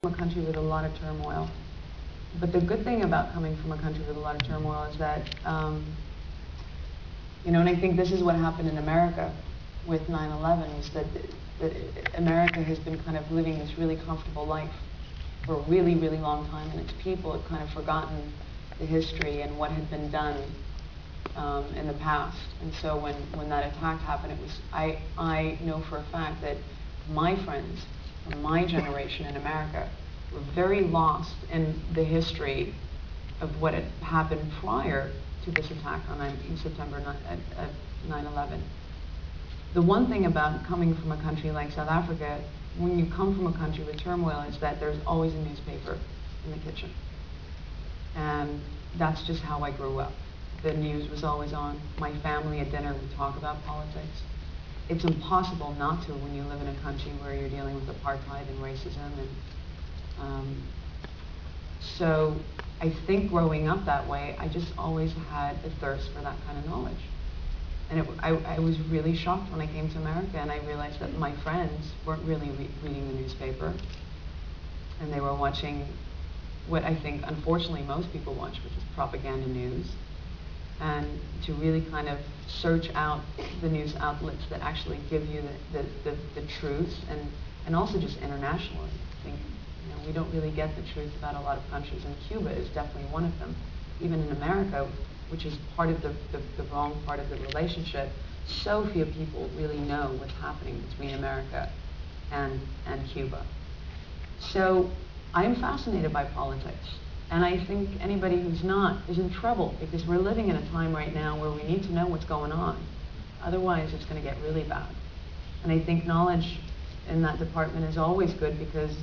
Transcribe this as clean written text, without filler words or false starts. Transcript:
a country with a lot of turmoil. But the good thing about coming from a country with a lot of turmoil is that, you know, and I think this is what happened in America with 9/11, is that America has been kind of living this really comfortable life for a really, really long time, and its people had kind of forgotten the history and what had been done in the past. And so when that attack happened, it was, I know for a fact that my friends from my generation in America were very lost in the history of what had happened prior to this attack on September 9/11. The one thing about coming from a country like South Africa, when you come from a country with turmoil, is that there's always a newspaper in the kitchen. And that's just how I grew up. The news was always on. My family at dinner would talk about politics. It's impossible not to when you live in a country where you're dealing with apartheid and racism. And so I think growing up that way, I just always had a thirst for that kind of knowledge. And I was really shocked when I came to America and I realized that my friends weren't really reading the newspaper, and they were watching what I think unfortunately most people watch, which is propaganda news, and to really kind of search out the news outlets that actually give you the truth, and also just internationally. I think, you know, we don't really get the truth about a lot of countries, and Cuba is definitely one of them. Even in America, which is part of the wrong part of the relationship, so few people really know what's happening between America and Cuba. So I'm fascinated by politics, and I think anybody who's not is in trouble, because we're living in a time right now where we need to know what's going on. Otherwise, it's going to get really bad. And I think knowledge in that department is always good, because